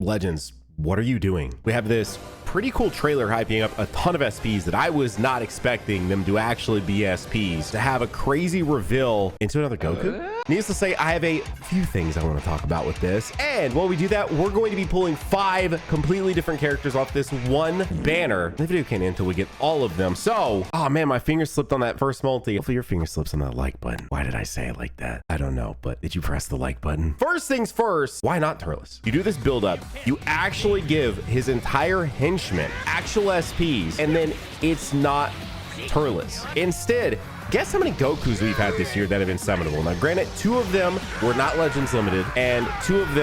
Legends, what are you doing? We have this pretty cool trailer hyping up a ton of SPs that I was not expecting them to actually be SPs, to have a crazy reveal into another Goku. Needless to say, I have a few things I want to talk about with this. And while we do that, we're going to be pulling 5 completely different characters off this one banner. The video can't end until we get all of them. So, oh man, my finger slipped on that first multi. Hopefully your finger slips on that like button. Why did I say it like that? I don't know, but did you press the like button? First things first, why not Turles? You do this build up, you actually give his entire henchman actual SPs, and then it's not Turles. Instead, guess how many Gokus we've had this year that have been summonable. Now, granted, 2 of them were not Legends Limited, and 3 of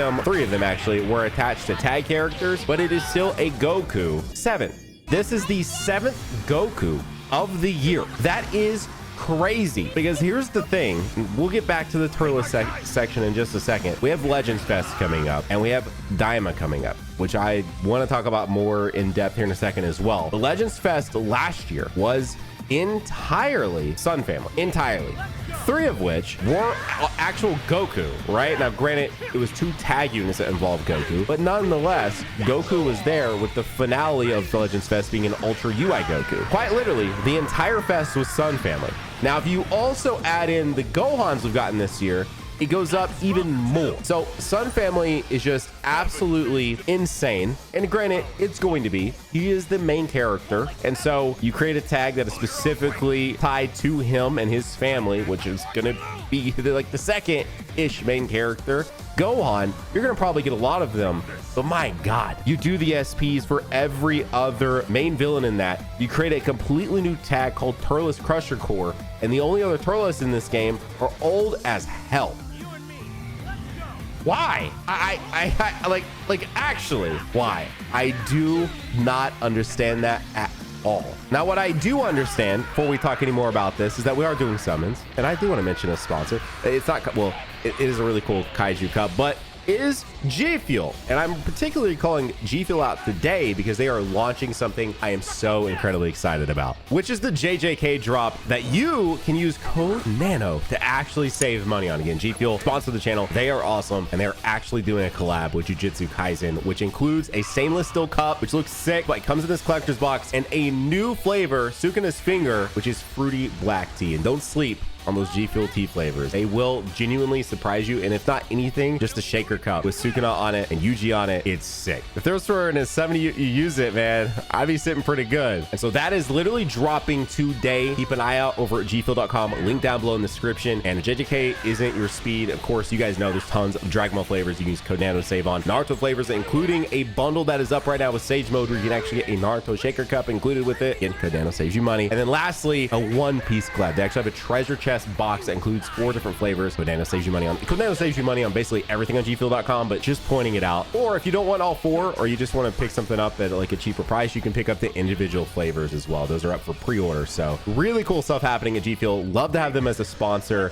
them actually were attached to tag characters, but it is still a Goku 7. This is the 7th Goku of the year. That is crazy, because here's the thing. We'll get back to the Turles section in just a second. We have Legends Fest coming up, and we have Daima coming up, which I want to talk about more in depth here in a second as well. The Legends Fest last year was entirely Sun Family, entirely. 3 of which were actual Goku, right? Now, granted, it was 2 tag units that involved Goku, but nonetheless, Goku was there, with the finale of the Legends Fest being an Ultra UI Goku. Quite literally, the entire fest was Sun Family. Now, if you also add in the Gohans we've gotten this year, it goes up even more. So Sun Family is just absolutely insane. And granted, it's going to be. He is the main character. And so you create a tag that is specifically tied to him and his family, which is going to be like the second-ish main character. Gohan, you're going to probably get a lot of them. But my God, you do the SPs for every other main villain in that. You create a completely new tag called Turles Crusher Core. And the only other Turles in this game are old as hell. Why? I actually, why? I do not understand that at all. Now, what I do understand, before we talk any more about this, is that we are doing summons, and I do want to mention a sponsor. It's not, well, it is a really cool Kaiju Cup, but is Gfuel. And I'm particularly calling Gfuel out today because they are launching something I am so incredibly excited about, which is the JJK drop that you can use code NANO to actually save money on. Again, Gfuel sponsor the channel. They are awesome, and they're actually doing a collab with Jujutsu Kaisen, which includes a stainless steel cup, which looks sick, but it comes in this collector's box, and a new flavor, Sukuna's Finger, which is fruity black tea. And don't sleep on those Gfuel tea flavors. They will genuinely surprise you. And if not anything, just a shaker cup with Sukuna on it and Yuji on it, it's sick. If there's for an 70 you use it, man, I'd be sitting pretty good. And so that is literally dropping today. Keep an eye out over at gfuel.com, link down below in the description. And if JJK isn't your speed, of course, you guys know there's tons of Dragon Ball flavors you can use code NANO to save on. Naruto flavors, including a bundle that is up right now with Sage Mode, where you can actually get a Naruto shaker cup included with it. Again, code NANO saves you money. And then lastly, a One Piece collab. They actually have a treasure chest box that includes 4 different flavors. Code NANO saves you money on basically everything on gfuel.com, but just pointing it out. Or if you don't want all 4, or you just want to pick something up at like a cheaper price, you can pick up the individual flavors as well. Those are up for pre-order. So really cool stuff happening at Gfuel. Love to have them as a sponsor.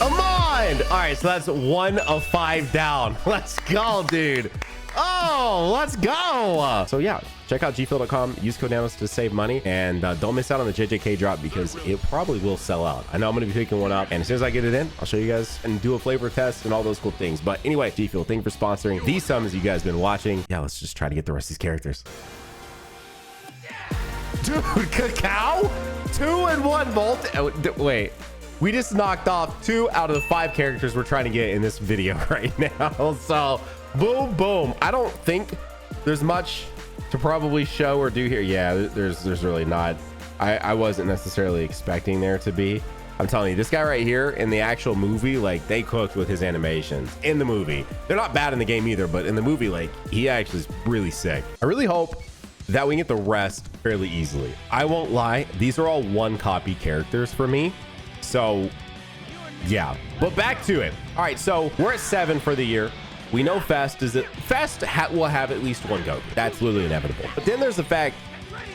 Amon! All right, so that's 1 of 5 down. Let's go, dude. Oh, let's go. So yeah, check out gfuel.com, use code NANO to save money, and don't miss out on the JJK drop because it probably will sell out. I know I'm going to be picking one up, and as soon as I get it in, I'll show you guys and do a flavor test and all those cool things. But anyway, Gfuel, thank you for sponsoring these summons you guys have been watching. Yeah, let's just try to get the rest of these characters. Dude, Cacao? 2 and 1 Volt. Wait. We just knocked off 2 out of the 5 characters we're trying to get in this video right now. So boom, boom. I don't think there's much to probably show or do here. Yeah, there's really not. I wasn't necessarily expecting there to be. I'm telling you, this guy right here in the actual movie, like, they cooked with his animations in the movie. They're not bad in the game either, but in the movie, like, he actually is really sick. I really hope that we can get the rest fairly easily. I won't lie, these are all 1 copy characters for me. So yeah, but back to it. All right, so we're at 7 for the year. We know Fest will have at least 1 Goku. That's literally inevitable. But then there's the fact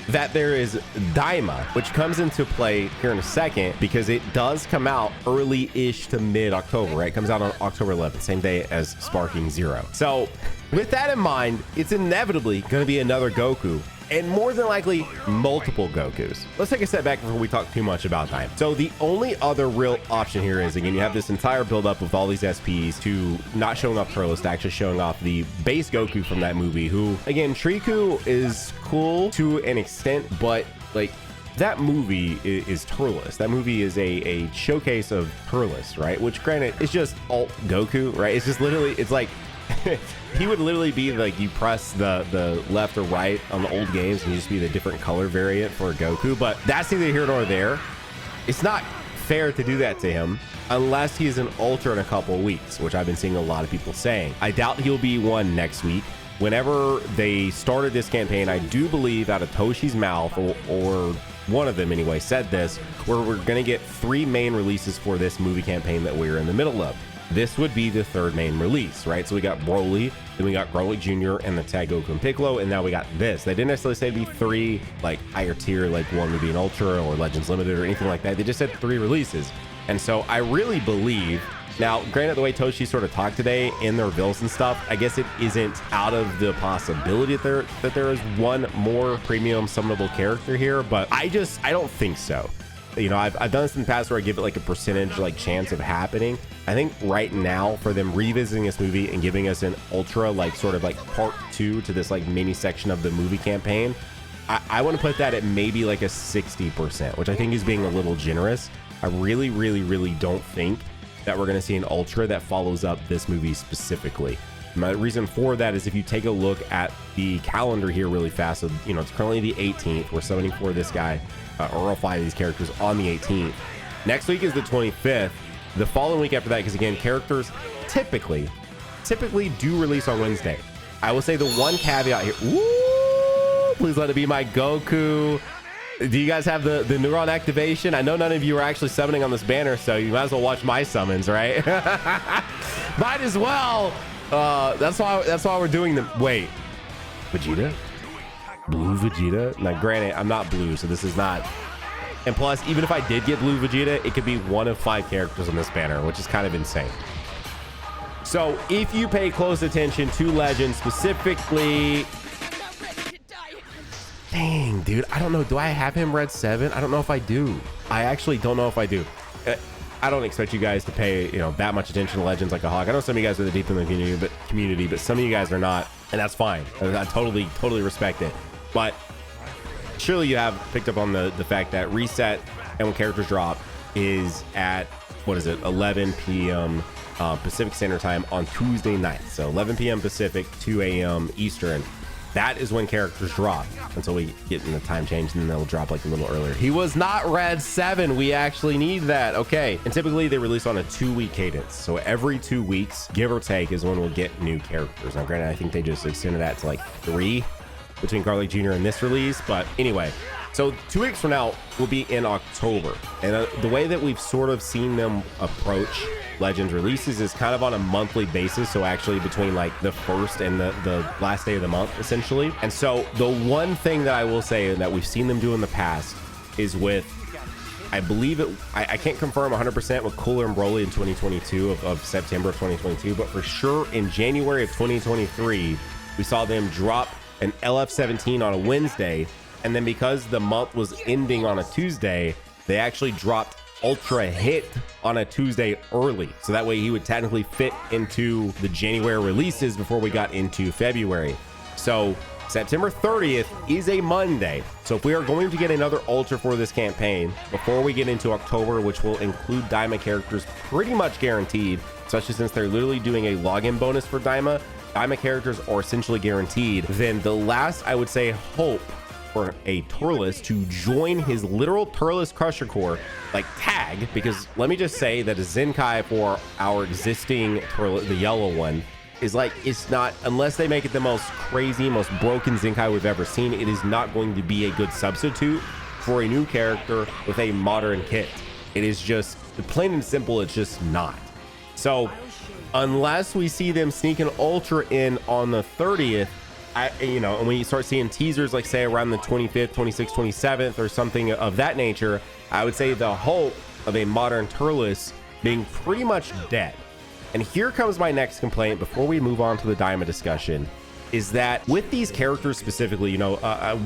that there is Daima, which comes into play here in a second because it does come out early-ish to mid-October, right? It comes out on October 11th, same day as Sparking Zero. So with that in mind, it's inevitably going to be another Goku and more than likely multiple Gokus. Let's take a step back before we talk too much about time. So the only other real option here is, again, you have this entire build-up with all these SPs to not showing off Turles, to actually showing off the base Goku from that movie, who, again, Triku is cool to an extent, but like, that movie is Turles. That movie is a showcase of Turles, right? Which, granted, is just alt Goku, right? It's just literally, it's like, he would literally be like, you press the left or right on the old games and you just be the different color variant for Goku. But that's neither here nor there. It's not fair to do that to him unless he's an Ultra in a couple of weeks, which I've been seeing a lot of people saying. I doubt he'll be one next week. Whenever they started this campaign, I do believe out of Toshi's mouth, or one of them anyway, said this, where we're going to get 3 main releases for this movie campaign that we're in the middle of. This would be the 3rd main release, right? So we got Broly, then we got Garlic Jr. and the Tag Goku and Piccolo, and now we got this. They didn't necessarily say it'd be 3 like higher tier, like one would be an Ultra or Legends Limited or anything like that. They just said 3 releases. And so I really believe, now granted, the way Toshi sort of talked today in their reveals and stuff, I guess it isn't out of the possibility that there is one more premium summonable character here, but I don't think so. You know, I've done this in the past where I give it like a percentage like chance of happening. I think right now, for them revisiting this movie and giving us an Ultra like sort of like part 2 to this like mini section of the movie campaign, I want to put that at maybe like a 60%, which I think is being a little generous. I really don't think that we're going to see an Ultra that follows up this movie specifically. My reason for that is if you take a look at the calendar here really fast, so, you know, it's currently the 18th. We're summoning for this guy, or all 5 of these characters on the 18th. Next week is the 25th. The following week after that, because again, characters typically do release on Wednesday. I will say the one caveat here. Ooh, please let it be my Goku. Do you guys have the neuron activation? I know none of you are actually summoning on this banner, so you might as well watch my summons, right? Might as well. That's why we're doing them. Wait, Vegeta? Blue Vegeta? Now, granted, I'm not blue, so this is not. And plus, even if I did get blue Vegeta, it could be one of 5 characters on this banner, which is kind of insane. So if you pay close attention to Legends specifically, dang, dude, I don't know. Do I have him red 7? I don't know if I do. I actually don't know if I do. I don't expect you guys to pay, you know, that much attention to Legends like a hawk. I know some of you guys are deep in the community, but some of you guys are not, and that's fine. I totally respect it. But surely you have picked up on the fact that reset and when characters drop is at, what is it, 11 p.m. Pacific Standard Time on Tuesday night. So 11 p.m. Pacific, 2 a.m. Eastern. That is when characters drop until we get in the time change, and then they'll drop like a little earlier. He was not red 7. We actually need that. Okay. And typically they release on a 2-week cadence. So every 2 weeks, give or take, is when we'll get new characters. Now, granted, I think they just extended that to like 3 between Garlic Jr. and this release. But anyway, so 2 weeks from now will be in October. And the way that we've sort of seen them approach Legends releases is kind of on a monthly basis, so actually between like the first and the last day of the month, essentially. And so the one thing that I will say that we've seen them do in the past is with, I believe it, I can't confirm 100% with Cooler and Broly in 2022 of September of 2022, but for sure in January of 2023 we saw them drop an LF17 on a Wednesday, and then because the month was ending on a Tuesday, they actually dropped Ultra Hit on a Tuesday early, so that way he would technically fit into the January releases before we got into February. So September 30th is a Monday, so if we are going to get another Ultra for this campaign before we get into October, which will include Daima characters pretty much guaranteed, especially since they're literally doing a login bonus for Daima characters are essentially guaranteed, then the last, I would say, hope for a Turles to join his literal Turles Crusher Core like tag, because let me just say that a Zenkai for our existing Turles, the yellow one, is like, it's not, unless they make it the most crazy, most broken Zenkai we've ever seen, it is not going to be a good substitute for a new character with a modern kit. It is just plain and simple, it's just not. So unless we see them sneak an Ultra in on the 30th, you know, and when you start seeing teasers like say around the 25th, 26th, 27th or something of that nature, I would say the hope of a modern Turles being pretty much dead. And here comes my next complaint before we move on to the Daima discussion, is that with these characters specifically, you know,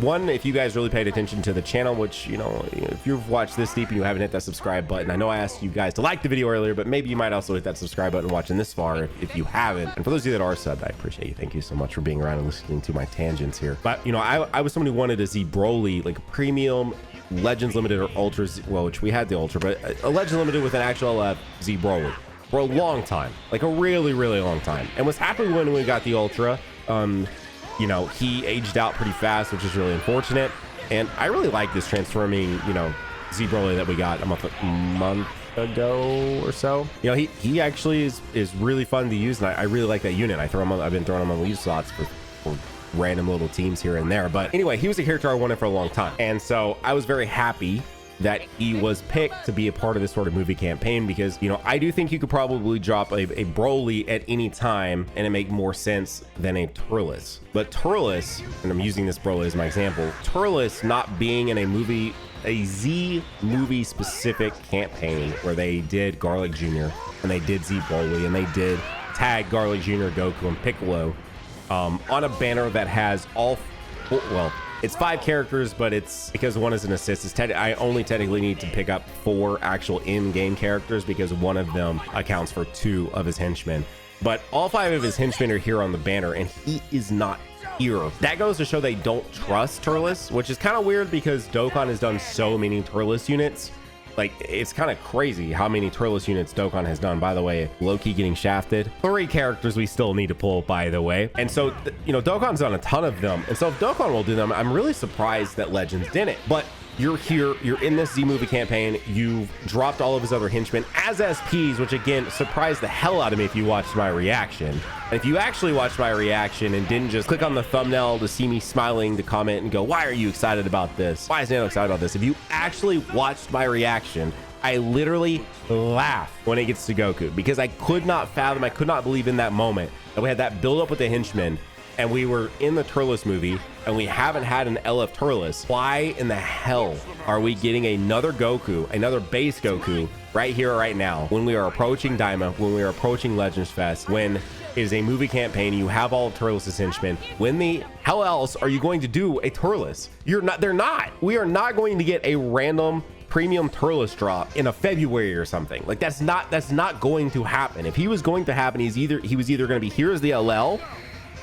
one, if you guys really paid attention to the channel, which, you know, if you've watched this deep and you haven't hit that subscribe button, I know I asked you guys to like the video earlier, but maybe you might also hit that subscribe button watching this far if you haven't. And for those of you that are subbed, I appreciate you. Thank you so much for being around and listening to my tangents here. But, you know, I was somebody who wanted to see Broly, like a premium Legends Limited or Ultra, well, which we had the Ultra, but a Legends Limited with an actual Z Broly for a long time, like a really, really long time. And what's happened when we got the Ultra, you know, he aged out pretty fast, which is really unfortunate. And I really like this transforming, you know, Z Broly that we got a month ago or so. You know, he actually is really fun to use, and I really like that unit. I've been throwing him on lead slots for random little teams here and there. But anyway, he was a character I wanted for a long time, and so I was very happy that he was picked to be a part of this sort of movie campaign, because, you know, I do think you could probably drop a Broly at any time and it make more sense than a Turles. But Turles, and I'm using this Broly as my example, Turles not being in a Z movie specific campaign where they did Garlic Jr. and they did Z Broly and they did tag Garlic Jr., Goku, and Piccolo on a banner that has well, it's 5 characters, but it's because one is an assist. I only technically need to pick up 4 actual in-game characters because one of them accounts for 2 of his henchmen. But all 5 of his henchmen are here on the banner, and he is not here. That goes to show they don't trust Turles, which is kind of weird because Dokkan has done so many Turles units. Like, it's kind of crazy how many Turles units Dokkan has done. By the way, low-key getting shafted. 3 characters we still need to pull, by the way. And so, you know, Dokkan's done a ton of them. And so if Dokkan will do them, I'm really surprised that Legends didn't. But you're here, you're in this Z movie campaign, you've dropped all of his other henchmen as SPs, which again, surprised the hell out of me if you watched my reaction. And if you actually watched my reaction and didn't just click on the thumbnail to see me smiling to comment and go, why are you excited about this? Why is Nano excited about this? If you actually watched my reaction, I literally laugh when it gets to Goku, because I could not fathom, I could not believe in that moment that we had that build up with the henchmen and we were in the Turles movie and we haven't had an LF Turles. Why in the hell are we getting another Goku, another base Goku right here, right now, when we are approaching Daima, when we are approaching Legends Fest, when it is a movie campaign, you have all of Turles' henchmen? When the hell else are you going to do a Turles? They're not. We are not going to get a random premium Turles drop in a February or something. Like, that's not going to happen. If he was going to happen, he was either going to be, here's the LL,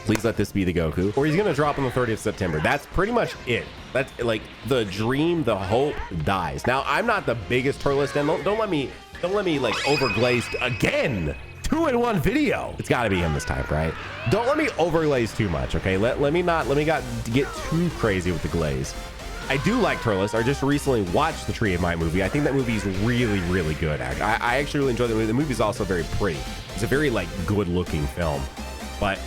please let this be the Goku, or he's gonna drop on the 30th of September. That's pretty much it. That's like the dream, the hope dies. Now, I'm not the biggest Turles fan. Don't let me like overglazed again. 2-in-1 video. It's got to be him this time, right? Don't let me overglaze too much, okay? Let me not get too crazy with the glaze. I do like Turles. I just recently watched the Tree of Might movie. I think that movie is really, really good. I actually really enjoyed the movie. The movie is also very pretty. It's a very like good looking film, but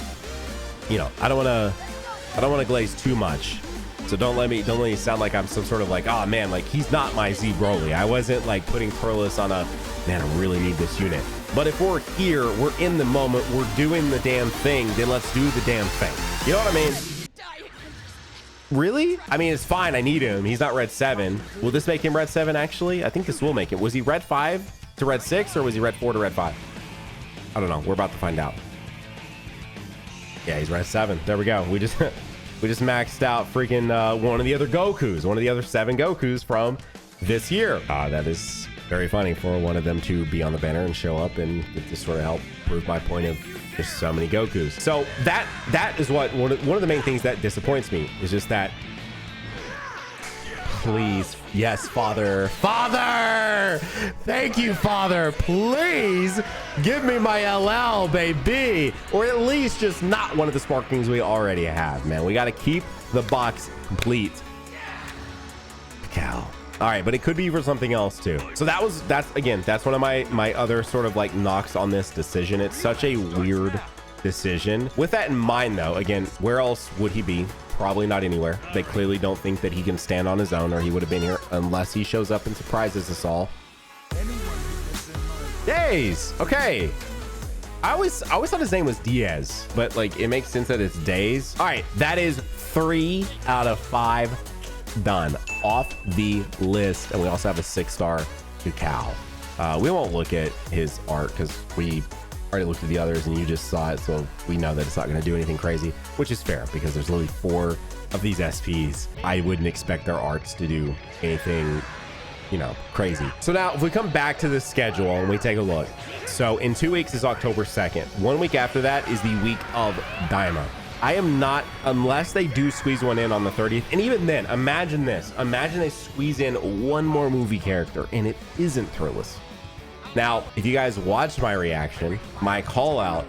you know, I don't want to glaze too much. So don't let me sound like I'm some sort of like, oh man, like he's not my Z Broly. I wasn't like putting Turles on a, man, I really need this unit. But if we're here, we're in the moment, we're doing the damn thing, then let's do the damn thing. You know what I mean? Really? I mean, it's fine. I need him. He's not red 7. Will this make him red 7 actually? I think this will make it. Was he red 5 to red 6 or was he red 4 to red 5? I don't know. We're about to find out. Yeah, he's red 7. There we go. We just maxed out freaking one of the other Gokus, one of the other 7 Gokus from this year. That is very funny for one of them to be on the banner and show up and get to sort of help prove my point of there's so many Gokus. So that is what one of the main things that disappoints me is just that. Please, yes, Father, thank you, Father. Please give me my LL, baby, or at least just not one of the Sparklings we already have, man. We got to keep the box complete. Cow. All right, but it could be for something else too. So that's one of my other sort of like knocks on this decision. It's such a weird decision. With that in mind, though, again, where else would he be? Probably not anywhere. They clearly don't think that he can stand on his own, or he would have been here unless he shows up and surprises us all. Days. Okay. I always thought his name was Diaz, but like it makes sense that it's Days. All right, that is 3 out of 5 done off the list, and we also have a 6-star Cacao. We won't look at his art because we already looked at the others and you just saw it, so we know that it's not going to do anything crazy, which is fair because there's literally 4 of these SPs. I wouldn't expect their arts to do anything, you know, crazy. So now if we come back to the schedule and we take a look, so in 2 weeks is October 2nd. 1 week after that is the week of Daima. I am not, unless they do squeeze one in on the 30th. And even then, imagine this. Imagine they squeeze in one more movie character and it isn't Turles. Now, if you guys watched my reaction, my call out,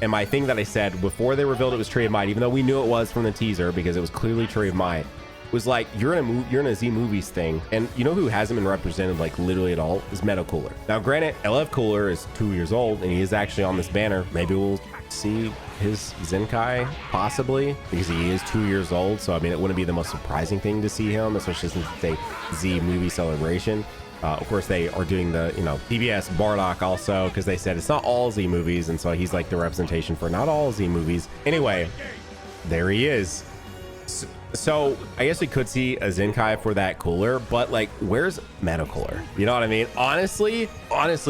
and my thing that I said before they revealed it was Tree of Might, even though we knew it was from the teaser because it was clearly Tree of Might, was like, you're in a Z Movies thing, and you know who hasn't been represented like literally at all is Metal Cooler. Now granted, LF Cooler is 2 years old and he is actually on this banner. Maybe we'll see his Zenkai possibly because he is 2 years old, so I mean it wouldn't be the most surprising thing to see him, especially since it's a Z movie celebration. Of course they are doing the, you know, PBS Bardock also, because they said it's not all Z movies, and so he's like the representation for not all Z movies. Anyway, there he is. So I guess we could see a Zenkai for that cooler, but like, where's Meta Cooler? You know what I mean? Honestly,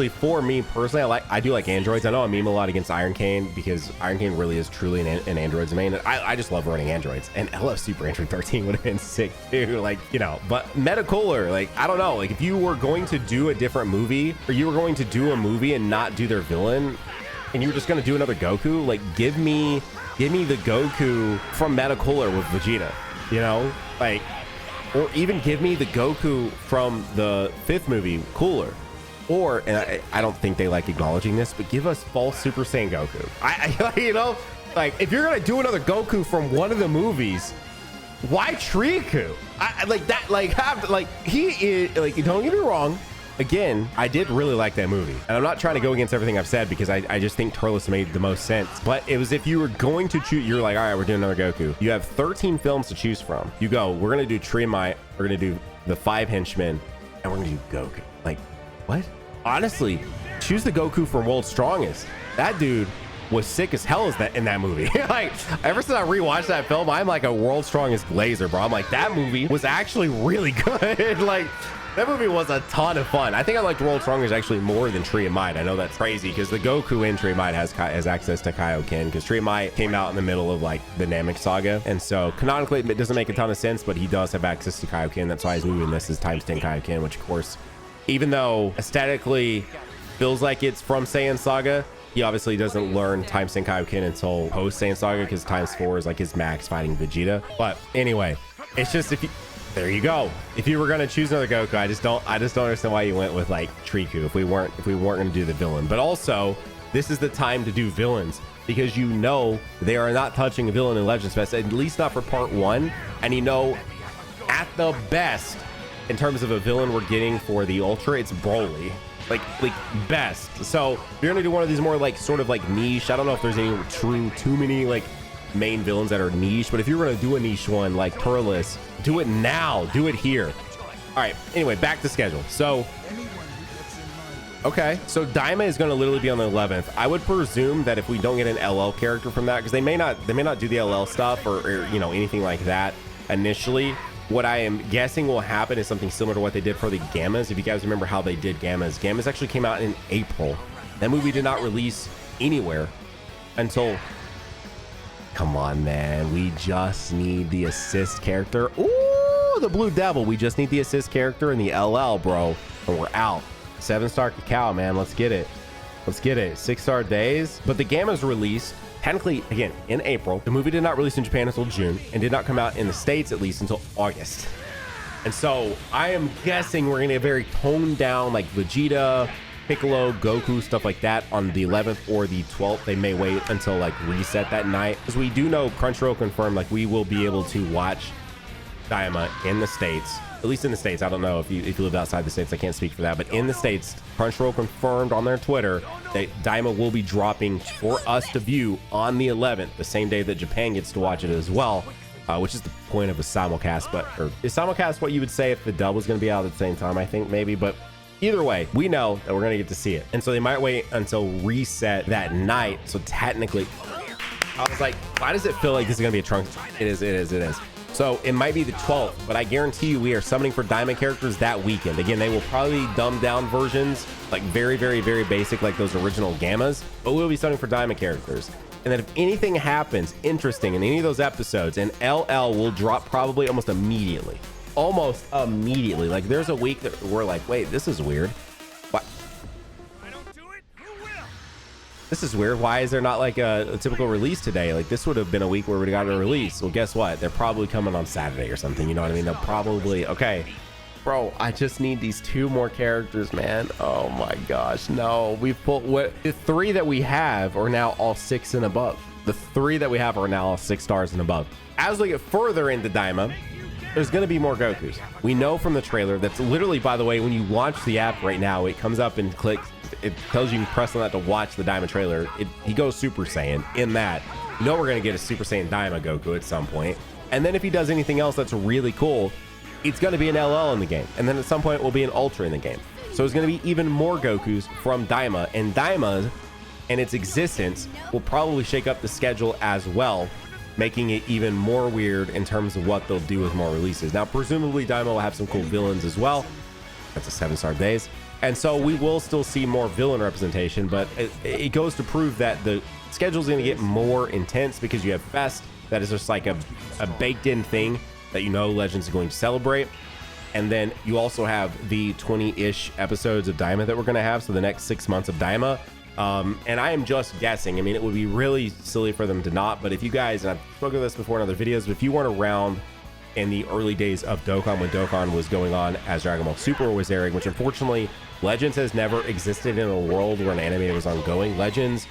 for me personally, I do like androids. I know I meme a lot against Iron Cane because Iron Cane really is truly an android's main. And I just love running androids, and LF Super Android 13 would have been sick too. Like, you know, but Meta Cooler, like, I don't know, like if you were going to do a different movie, or you were going to do a movie and not do their villain, and you were just going to do another Goku, like give me the Goku from Meta Cooler with Vegeta. You know, like, or even give me the Goku from the 5th movie, Cooler. Or, and I don't think they like acknowledging this, but give us false Super Saiyan Goku. I you know, like, if you're gonna do another Goku from one of the movies, why Triku? I like that, like, have, like, he is, like, don't get me wrong. Again, I did really like that movie, and I'm not trying to go against everything I've said because I just think Turles made the most sense. But it was, if you were going to choose, you're like, all right, we're doing another Goku. You have 13 films to choose from. You go, we're gonna do Tree of Might, we're gonna do the 5 Henchmen, and we're gonna do Goku. Like, what? Honestly, choose the Goku from World's Strongest. That dude was sick as hell in that movie. Like, ever since I rewatched that film, I'm like a World's Strongest Blazer, bro. I'm like, that movie was actually really good. Like, that movie was a ton of fun. I think I liked World's Strongest actually more than Tree of Might. I know that's crazy because the Goku in Tree of Might has access to Kaioken, because Tree of Might came out in the middle of like the Namek saga, and so canonically it doesn't make a ton of sense, but he does have access to Kaioken. That's why he's moving this is times 10 Kaioken, which of course, even though aesthetically feels like it's from Saiyan Saga, he obviously doesn't learn times 10 Kaioken until post Saiyan Saga, because times 4 is like his max fighting Vegeta. But anyway, it's just, if you, there you go. If you were going to choose another Goku, I just don't understand why you went with like Triku if we weren't going to do the villain. But also, this is the time to do villains, because you know they are not touching a villain in Legends Fest, at least not for part 1. And you know, at the best, in terms of a villain we're getting for the Ultra, it's Broly. Like best. So if you're gonna do one of these more like sort of like niche, I don't know if there's any too many like main villains that are niche, but if you're gonna do a niche one like Turles, do it now, do it here. All right, anyway, back to schedule. So okay, so Daima is going to literally be on the 11th. I would presume that if we don't get an LL character from that, because they may not do the LL stuff or you know, anything like that initially. What I am guessing will happen is something similar to what they did for the Gammas. If you guys remember how they did Gammas actually came out in April. That movie did not release anywhere until, come on, man, we just need the assist character. Ooh, the Blue Devil. We just need the assist character and the LL, bro, and we're out. 7-star cacao, man. Let's get it. Let's get it. 6-star days. But the Gammas released technically, again, in April. The movie did not release in Japan until June and did not come out in the States, at least, until August. And so I am guessing we're going to get very toned down, like Vegeta, Piccolo, Goku, stuff like that on the 11th or the 12th. They may wait until like reset that night, because we do know Crunchyroll confirmed like we will be able to watch Daima in the States, at least in the States. I don't know if you live outside the States, I can't speak for that, but in the States, Crunchyroll confirmed on their Twitter that Daima will be dropping for us to view on the 11th, the same day that Japan gets to watch it as well, which is the point of a simulcast. But or is simulcast what you would say if the dub was going to be out at the same time? I think maybe, but either way, we know that we're going to get to see it. And so they might wait until reset that night. So technically, I was like, why does it feel like this is going to be a trunk? It is. So it might be the 12th, but I guarantee you we are summoning for diamond characters that weekend. Again, they will probably be dumbed down versions, like very, very, very basic, like those original gammas, but we'll be summoning for diamond characters. And then if anything happens interesting in any of those episodes, an LL will drop probably almost immediately. Almost immediately. Like there's a week that we're like, wait, this is weird. What? I don't do it, you will. This is weird. Why is there not like a typical release today? Like this would have been a week where we'd have gotten a release. Well, guess what? They're probably coming on Saturday or something. You know what I mean? They'll probably, okay. Bro, I just need these 2 more characters, man. Oh my gosh, no. We've pulled, what, the 3 that we have are now all 6 and above. The 3 that we have are now all 6 stars and above. As we get further into Daima, there's going to be more Gokus. We know from the trailer that's literally, by the way, when you launch the app right now, it comes up and clicks, it tells you press on that to watch the Daima trailer. He goes Super Saiyan in that. You know we're going to get a Super Saiyan Daima Goku at some point. And then if he does anything else that's really cool, it's going to be an LL in the game. And then at some point it will be an Ultra in the game. So it's going to be even more Gokus from Daima. And Daima and its existence will probably shake up the schedule as well, making it even more weird in terms of what they'll do with more releases. Now, presumably Daima will have some cool villains as well. That's a 7-star base. And so we will still see more villain representation, but it goes to prove that the schedule is going to get more intense because you have Fest that is just like a baked in thing that you know Legends is going to celebrate. And then you also have the 20-ish episodes of Daima that we're going to have. So the next 6 months of Daima. And I am just guessing. I mean, it would be really silly for them to not, but if you guys, and I've spoken of this before in other videos, but if you weren't around in the early days of Dokkan, when Dokkan was going on as Dragon Ball Super was airing, which unfortunately Legends has never existed in a world where an anime was ongoing. Legends,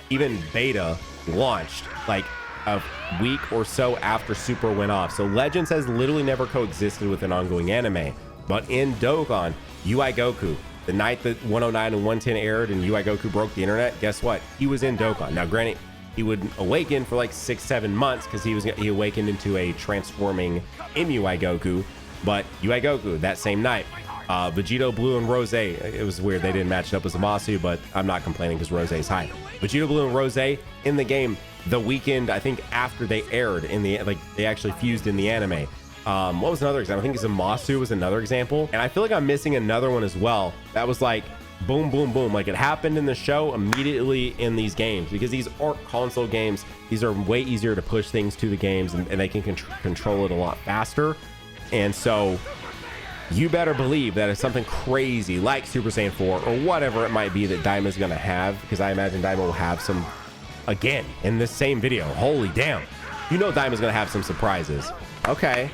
even beta, launched like a week or so after Super went off. So Legends has literally never coexisted with an ongoing anime. But in Dokkan, UI Goku, the night that 109 and 110 aired and UI Goku broke the internet, guess what? He was in Dokkan. Now, granted, he would awaken for like 6-7 months because he awakened into a transforming MUI Goku. But UI Goku, that same night, Vegito Blue and Rose, it was weird they didn't match it up with Zamasu, but I'm not complaining because Rose is high. Vegito Blue and Rose in the game the weekend, I think after they aired in the, like they actually fused in the anime. What was another example? I think Zamasu was another example. And I feel like I'm missing another one as well. That was like boom, boom, boom. Like it happened in the show immediately in these games, because these aren't console games. These are way easier to push things to the games, and they can control it a lot faster. And so you better believe that if something crazy like Super Saiyan 4 or whatever it might be that Daima is going to have, because I imagine Daima will have some, again, in this same video. Holy damn. You know Daima's going to have some surprises. Okay.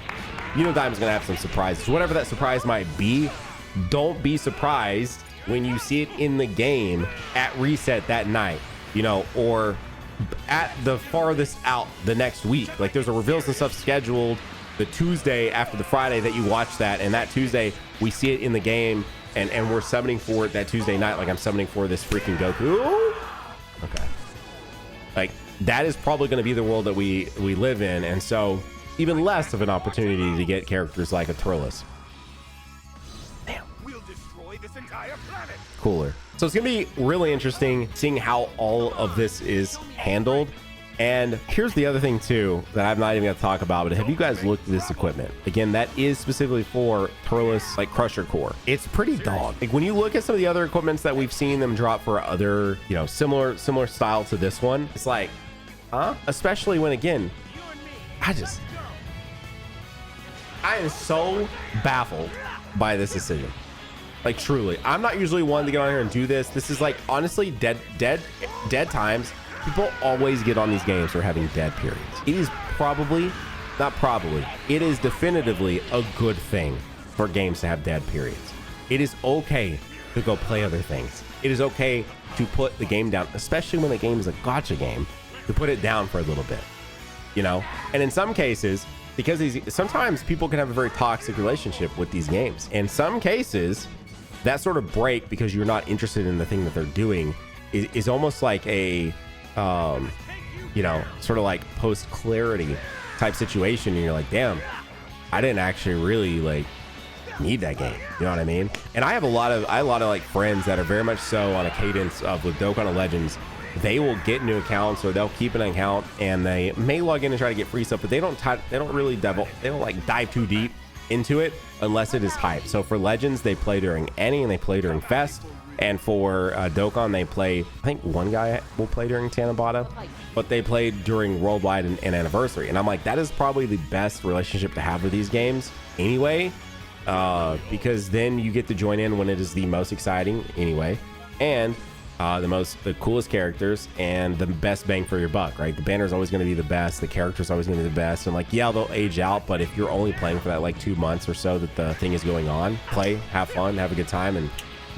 You know Daima's going to have some surprises. Whatever that surprise might be, don't be surprised when you see it in the game at reset that night, you know, or at the farthest out the next week. Like there's a reveals and stuff scheduled the Tuesday after the Friday that you watch that, and that Tuesday we see it in the game, and we're summoning for it that Tuesday night. Like I'm summoning for this freaking Goku. Okay. Like that is probably going to be the world that we live in, and so even less of an opportunity to get characters like a Turles. Damn. We'll destroy this entire planet. Cooler. So it's gonna be really interesting seeing how all of this is handled. And here's the other thing too that I'm not even gonna talk about, but have you guys looked at this equipment? Again, that is specifically for Turles, like Crusher Core. It's pretty dog. Like when you look at some of the other equipments that we've seen them drop for other, you know, similar style to this one, it's like, huh? Especially when, again, I am so baffled by this decision. Like truly, I'm not usually one to get on here and do this. This is like honestly dead times. People always get on these games for having dead periods. It is it is definitively a good thing for games to have dead periods. It is okay to go play other things. It is okay to put the game down, especially when a game is a gacha game, to put it down for a little bit, you know? And in some cases, because sometimes people can have a very toxic relationship with these games. In some cases, that sort of break because you're not interested in the thing that they're doing is almost like a, you know, sort of like post clarity type situation. And you're like, damn, I didn't actually really like need that game. You know what I mean? And I have a lot of like friends that are very much so on a cadence of with Dokkan Legends. they will get new accounts or they'll keep an account and they may log in and try to get free stuff, but they don't really like dive too deep into it unless it is hype. So for Legends, they play during Any and they play during Fest. And for Dokkan, they play, I think one guy will play during Tanabata, but they played during Worldwide and Anniversary. And I'm like, that is probably the best relationship to have with these games anyway, because then you get to join in when it is the most exciting anyway, and the coolest characters and the best bang for your buck, right? The banner is always going to be the best. The character's always going to be the best. And like, yeah, they'll age out, but if you're only playing for that like 2 months or so that the thing is going on, play, have fun, have a good time, and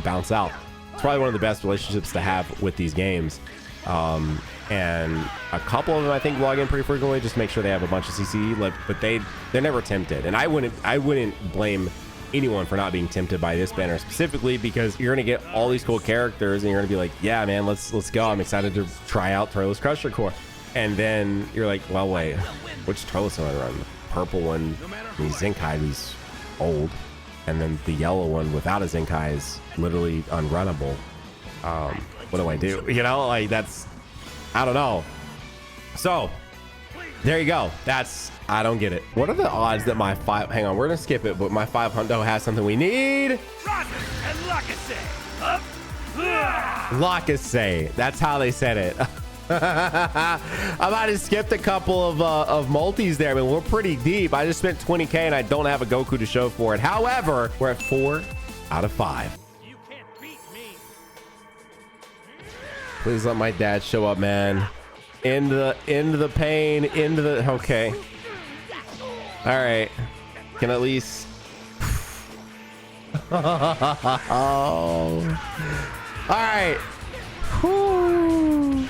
bounce out. It's probably one of the best relationships to have with these games. And a couple of them I think log in pretty frequently, just make sure they have a bunch of CC, but they're never tempted. And I wouldn't blame anyone for not being tempted by this banner specifically, because you're gonna get all these cool characters and you're gonna be like, yeah man, let's go, I'm excited to try out Turles Crusher Core. And then you're like, well wait, which Turles am I run? The purple one, the Zenkai, he's old, and then the yellow one without a Zenkai is literally unrunnable. What do I do? You know, like that's, I don't know. So there you go. I don't get it. What are the odds that my hang on, we're gonna skip it, but my 5 hundo has something we need. Lakase. That's how they said it. I might have skipped a couple of multis there, but we're pretty deep. I just spent 20K and I don't have a Goku to show for it. However, we're at 4 out of 5. You can't beat me. Please let my dad show up, man. Into the pain, into the, okay. All right, can at least. Oh. All right. Whew.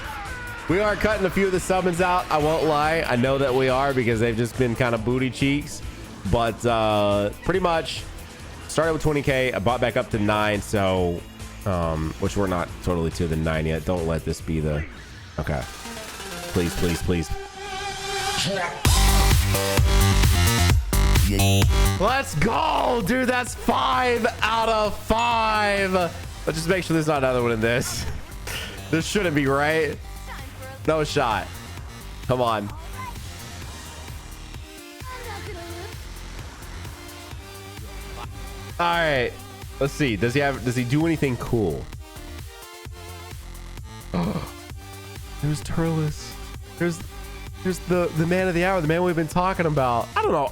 We are cutting a few of the summons out. I won't lie. I know that we are because they've just been kind of booty cheeks, but pretty much started with 20K. I bought back up to 9. So, which we're not totally to the 9 yet. Don't let this be the, okay. Please, please, please. Let's go, dude. That's 5 out of 5. Let's just make sure there's not another one in this. This shouldn't be right. No shot. Come on. All right. Let's see. Does he do anything cool? Oh, there's Turles. There's the man of the hour, the man we've been talking about. I don't know.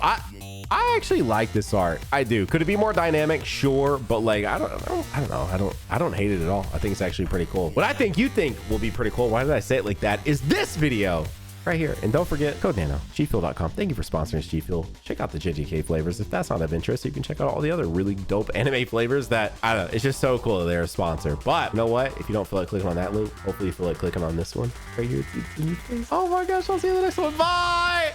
I actually like this art. I do. Could it be more dynamic? Sure, but like I don't know. I don't hate it at all. I think it's actually pretty cool. What I think you think will be pretty cool, why did I say it like that, is this video right here. And don't forget, code Nano, Gfuel.com. Thank you for sponsoring Gfuel. Check out the JJK flavors. If that's not of interest, you can check out all the other really dope anime flavors that, I don't know, it's just so cool that they're a sponsor. But you know what? If you don't feel like clicking on that link, hopefully you feel like clicking on this one right here. Oh my gosh, I'll see you in the next one. Bye!